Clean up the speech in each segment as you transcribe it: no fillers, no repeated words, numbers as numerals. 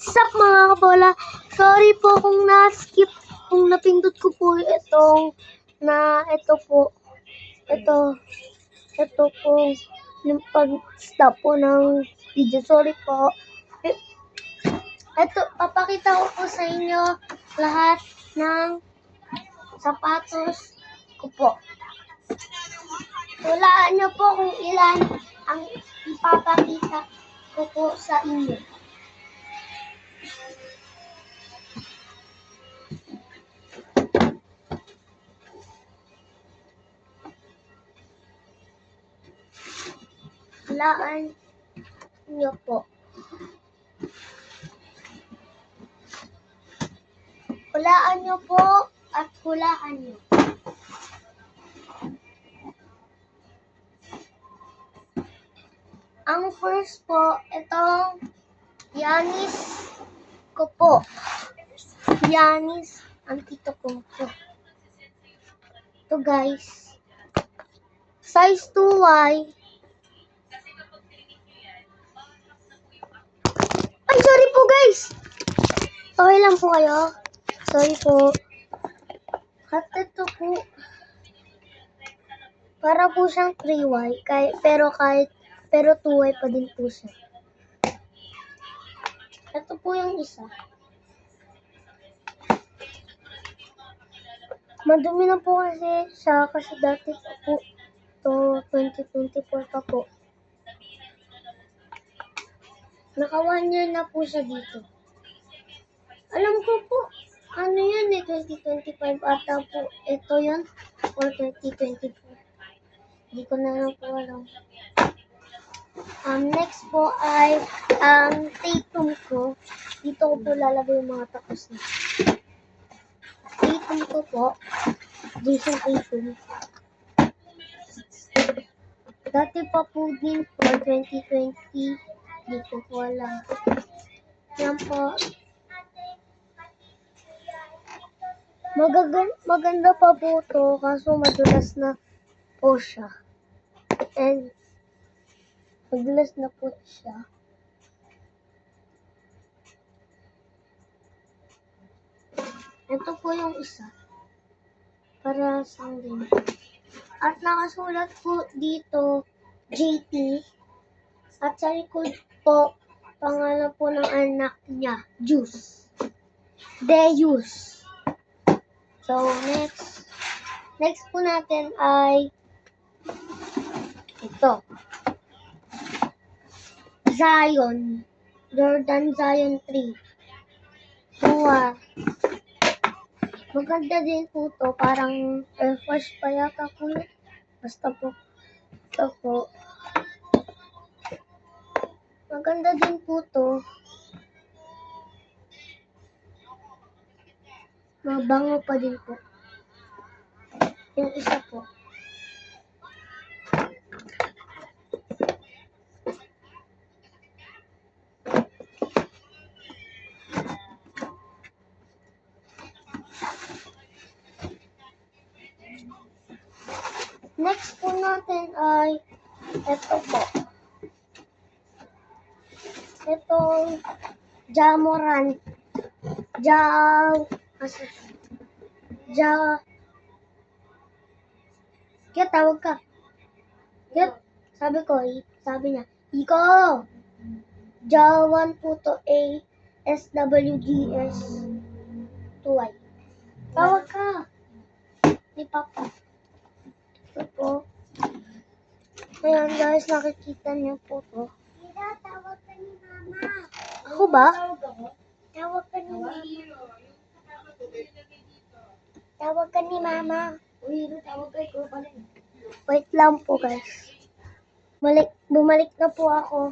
Sup mga kabola? Sorry po kung na-skip, kung napindot ko po ito po, yung pag-stop po ng video. Sorry po. Ito, papakita ko po sa inyo lahat ng sapatos ko po. Hulaan niyo po kung ilan ang ipapakita ko po sa inyo. Hulaan niyo po. Hulaan niyo po at hulaan niyo. Ang first po, itong Yanis ko po. Yanis, ang tito ko po. Ito guys. Size 2Y. Ay, sorry po guys. Okay lang po kayo. Sorry po. At ito po. Para po siyang 3Y. Pero 2Y pa din po siya. Ito po yung isa. Madumi na po kasi siya kasi dati pa po to 2024 pa po. Naka 1 year na po siya dito. Alam ko po, ano yun 2025 ata po. Ito yun, or 2024. Hindi ko na lang po alam. Next po ay ang Tatum ko. Dito ko po lalagay yung mga tapos na. Tatum ko po. Jason Tatum. Dati pa po din po, 2020. Hindi ko po alam. Yan po. Maganda pa po to, kaso madulas na po siya. And madulas na po siya. Ito po yung isa. Para sa akin. At nakasulat po dito, JT. At sa likod po, pangalan po ng anak niya, Juice. Deus. So, next po natin ay ito. Zion. Jordan Zion 3. Maganda din po to. Parang Air Force pa yata po. Basta po. Ito po. Maganda din po to. Mabango pa din po. Yung isa po. Next po natin ay ito po. Itong Jamoran. Kaya tawag ka. Kaya sabi niya, Iko! Jawan po to A SWGS 2Y. Tawag ka. Ni Papa. Ito po. Ayan guys, nakikita niyo po to. Tawag ka ni Mama. Ako ba? Tawag ka ni Mama. Tawag ka ni Mama. Wait lang po guys. Bumalik na po ako.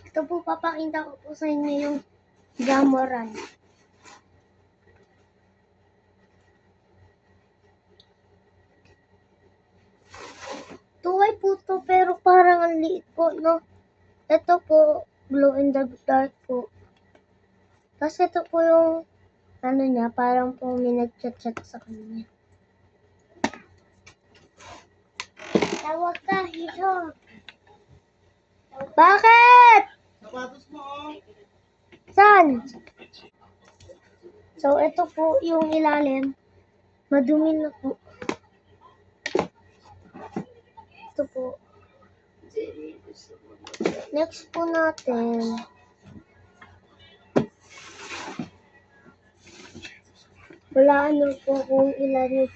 Ito po, papakita ko po sa inyo yung Jamoran. Tuway po to, pero parang ang liit po, no? Ito po, glow in the dark po. Tapos ito po yung, ano niya, parang po may nag-chat-chat sa kanya. Tawag ka, Hiso. Bakit? Sapatos mo, oh. Sa? Yan! So, ito po yung ilalim. Madumi na po. Ito po. Next po natin. Wala po kung ilan yung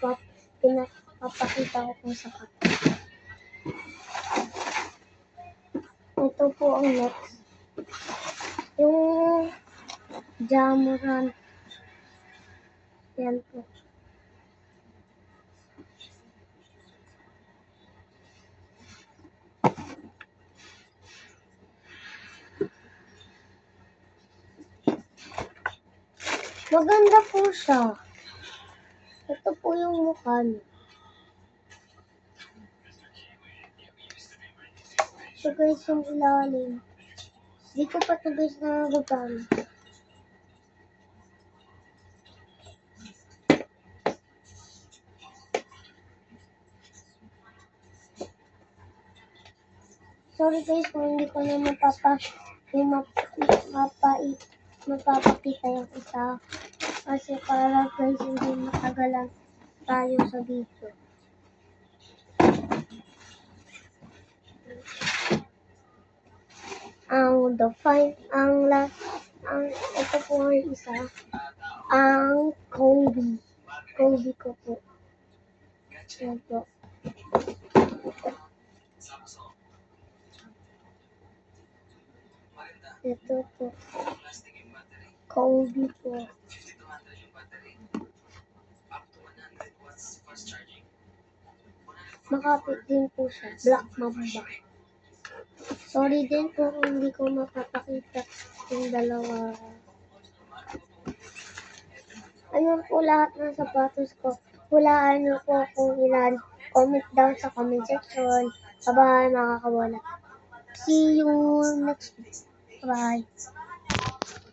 pinapakita ko kung sapat. Ito po ang next. Yung Jamuran. Yan po. Maganda po siya. Ito po yung mukha niya. So guys, yung ilalim. Hindi ko pa ito guys nagagamit. Sorry guys kung hindi ko na mapapakita yung isa. Kasi para guys hindi matagalan tayo sa video. Ito po ang isa. Ang Kobe ko po. Yan po. Ito po. Kobe po. Makapit din po siya. Black Mamba. Sorry din po kung hindi ko mapapakita yung dalawa. Ayun po lahat ng sapatos ko. Hulaan niyo po kung ilan. Comment down sa comment section. Bye-bye mga kawala. See you next week. Bye.